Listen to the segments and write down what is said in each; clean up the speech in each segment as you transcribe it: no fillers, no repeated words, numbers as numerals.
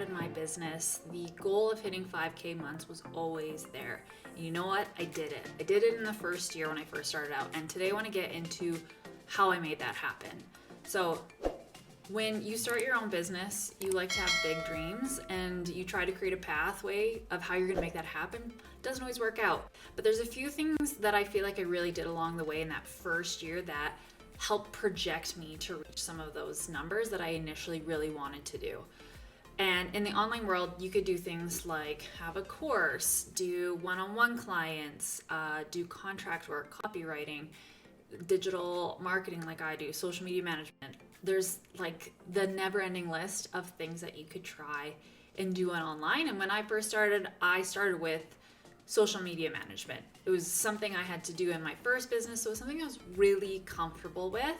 started my business, the goal of hitting 5K months was always there. And you know what? I did it. I did it in the first year when I first started out. And today I want to get into how I made that happen. So when you start your own business, you like to have big dreams and you try to create a pathway of how you're going to make that happen. It doesn't always work out. But there's a few things that I feel like I really did along the way in that first year that helped project me to reach some of those numbers that I initially really wanted to do. And in the online world, you could do things like have a course, do one-on-one clients, do contract work, copywriting, digital marketing like I do, social media management. There's like the never-ending list of things that you could try and do online. And when I first started, I started with social media management. It was something I had to do in my first business, so it was something I was really comfortable with,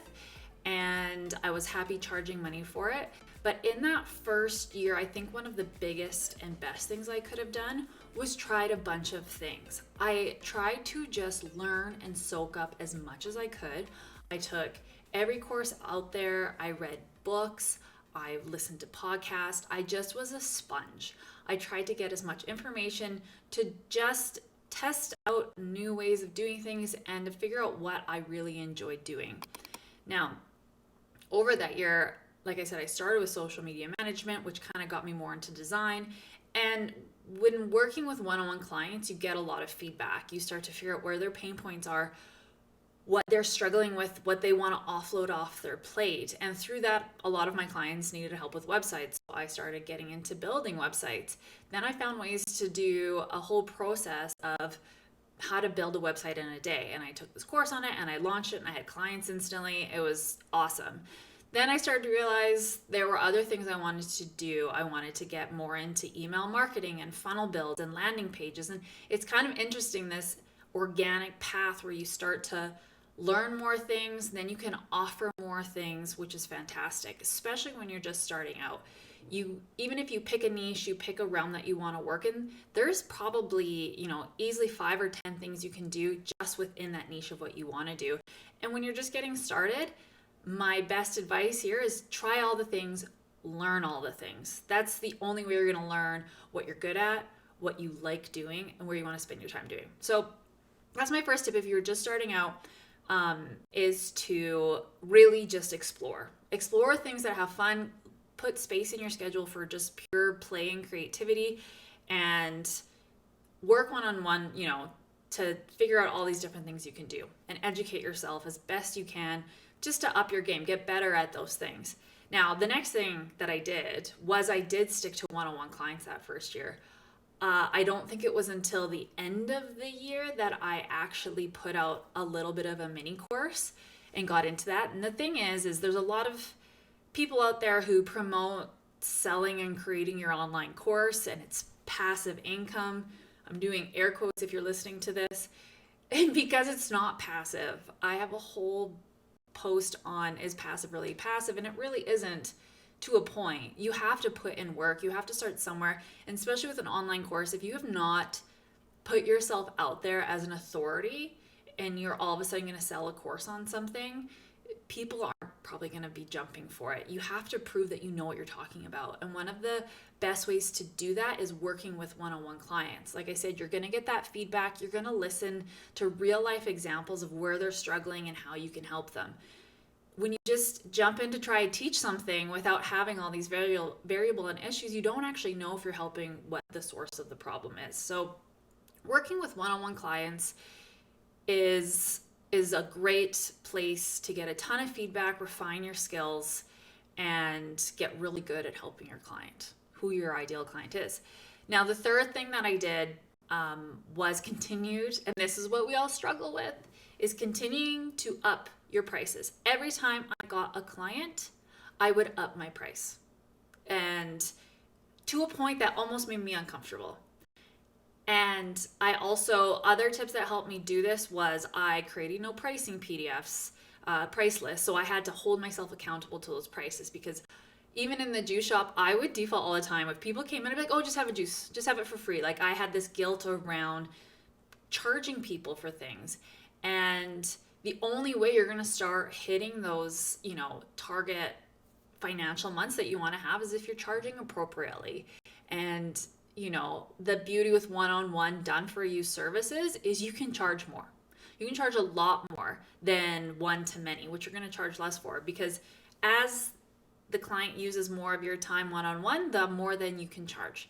and I was happy charging money for it. But in that first year, I think one of the biggest and best things I could have done was tried a bunch of things. I tried to just learn and soak up as much as I could. I took every course out there. I read books. I listened to podcasts. I just was a sponge. I tried to get as much information to just test out new ways of doing things and to figure out what I really enjoyed doing. Now, over that year, like I said, I started with social media management, which kind of got me more into design. And when working with one-on-one clients, you get a lot of feedback. You start to figure out where their pain points are, what they're struggling with, what they want to offload off their plate. And through that, a lot of my clients needed help with websites. So I started getting into building websites. Then I found ways to do a whole process of how to build a website in a day. And I took this course on it and I launched it and I had clients instantly. It was awesome. Then I started to realize there were other things I wanted to do. I wanted to get more into email marketing and funnel builds and landing pages. And it's kind of interesting, this organic path where you start to learn more things, then you can offer more things, which is fantastic, especially when you're just starting out. Even if you pick a niche, you pick a realm that you want to work in, there's probably, easily 5 or 10 things you can do just within that niche of what you want to do. And when you're just getting started, my best advice here is try all the things, learn all the things. That's the only way you're going to learn what you're good at, what you like doing, and where you want to spend your time doing. So that's my first tip if you're just starting out, is to really just explore. Explore things that have fun, put space in your schedule for just pure play and creativity, and work one-on-one, to figure out all these different things you can do and educate yourself as best you can just to up your game, get better at those things. Now, the next thing that I did was I did stick to one-on-one clients that first year. I don't think it was until the end of the year that I actually put out a little bit of a mini course and got into that. And the thing is there's a lot of people out there who promote selling and creating your online course, and it's passive income. I'm doing air quotes if you're listening to this. And because it's not passive, I have a whole post on, is passive really passive? And it really isn't, to a point. You have to put in work. You have to start somewhere. And especially with an online course, if you have not put yourself out there as an authority and you're all of a sudden going to sell a course on something, people aren't probably going to be jumping for it. You have to prove that you know what you're talking about. And one of the best ways to do that is working with one-on-one clients. Like I said, you're going to get that feedback. You're going to listen to real life examples of where they're struggling and how you can help them. When you just jump in to try to teach something without having all these variable and issues, you don't actually know if you're helping what the source of the problem is. So working with one-on-one clients is a great place to get a ton of feedback, refine your skills, and get really good at helping your client, who your ideal client is. Now, the third thing that I did was continued, and this is what we all struggle with, is continuing to up your prices. Every time I got a client, I would up my price. And to a point that almost made me uncomfortable. And I also, other tips that helped me do this was I created no pricing PDFs, price lists. So I had to hold myself accountable to those prices, because even in the juice shop, I would default all the time. If people came in, I'd be like, oh, just have a juice, just have it for free. Like, I had this guilt around charging people for things. And the only way you're going to start hitting those, target financial months that you want to have is if you're charging appropriately. And, the beauty with one-on-one done for you services is you can charge more. You can charge a lot more than one to many, which you're going to charge less for, because as the client uses more of your time one-on-one, the more then you can charge.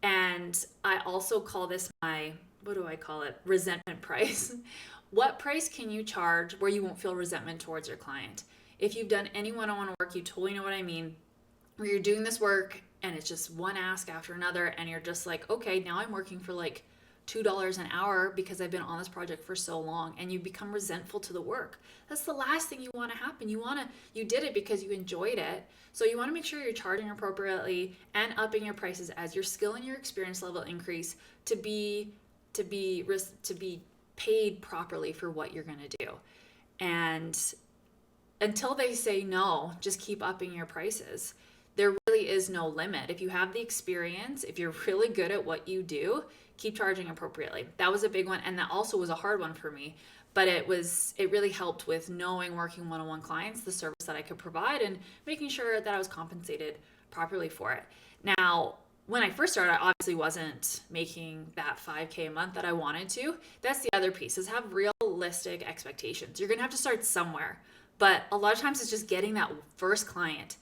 And I also call this my, what do I call it? Resentment price. What price can you charge where you won't feel resentment towards your client? If you've done any one-on-one work, you totally know what I mean, where you're doing this work and it's just one ask after another, and you're just like, okay, now I'm working for like $2 an hour because I've been on this project for so long, and you become resentful to the work. That's the last thing you want to happen. You did it because you enjoyed it. So you want to make sure you're charging appropriately and upping your prices as your skill and your experience level increase to be paid properly for what you're going to do. And until they say no, just keep upping your prices. There really is no limit. If you have the experience, if you're really good at what you do, keep charging appropriately. That was a big one, and that also was a hard one for me, but it really helped with knowing, working one-on-one clients, the service that I could provide, and making sure that I was compensated properly for it. Now, when I first started, I obviously wasn't making that 5K a month that I wanted to. That's the other piece, is have realistic expectations. You're gonna have to start somewhere, but a lot of times it's just getting that first client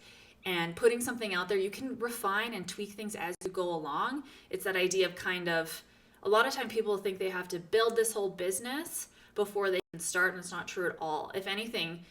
and putting something out there. You can refine and tweak things as you go along. It's that idea of a lot of time people think they have to build this whole business before they can start, and it's not true at all. If anything,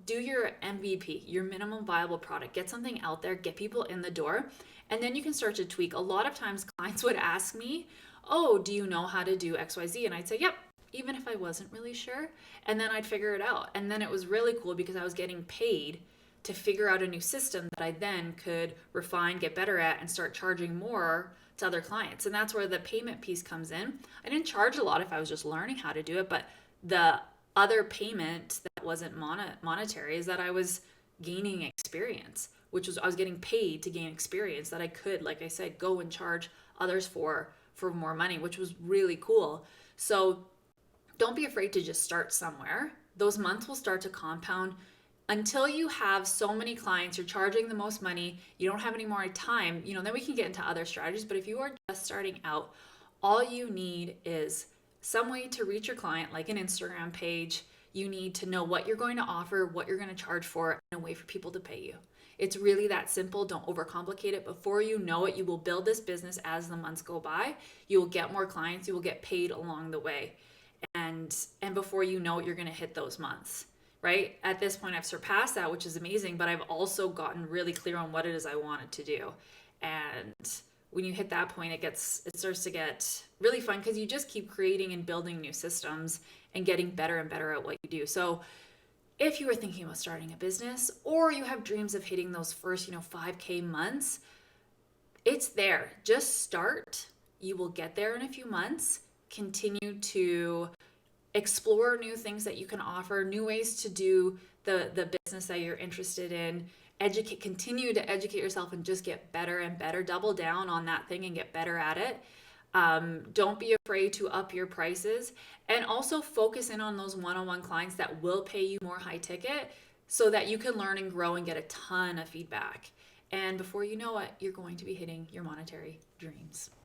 do your MVP, your minimum viable product, get something out there, get people in the door, and then you can start to tweak. A lot of times clients would ask me, oh, do you know how to do XYZ? And I'd say, yep, even if I wasn't really sure. And then I'd figure it out. And then it was really cool because I was getting paid to figure out a new system that I then could refine, get better at, and start charging more to other clients. And that's where the payment piece comes in. I didn't charge a lot if I was just learning how to do it, but the other payment that wasn't monetary is that I was gaining experience, which was I was getting paid to gain experience that I could, like I said, go and charge others for more money, which was really cool. So don't be afraid to just start somewhere. Those months will start to compound until you have so many clients, you're charging the most money, you don't have any more time, then we can get into other strategies. But if you are just starting out, all you need is some way to reach your client, like an Instagram page. You need to know what you're going to offer, what you're going to charge for, and a way for people to pay you. It's really that simple. Don't overcomplicate it. Before you know it, you will build this business as the months go by. You will get more clients, you will get paid along the way. And before you know it, you're going to hit those months. Right? At this point, I've surpassed that, which is amazing, but I've also gotten really clear on what it is I wanted to do. And when you hit that point, it starts to get really fun because you just keep creating and building new systems and getting better and better at what you do. So if you were thinking about starting a business, or you have dreams of hitting those first, 5K months, it's there. Just start. You will get there in a few months. Continue to explore new things that you can offer, new ways to do the business that you're interested in. Continue to educate yourself and just get better and better. Double down on that thing and get better at it. Don't be afraid to up your prices, and also focus in on those one-on-one clients that will pay you more high ticket so that you can learn and grow and get a ton of feedback. And before you know it, you're going to be hitting your monetary dreams.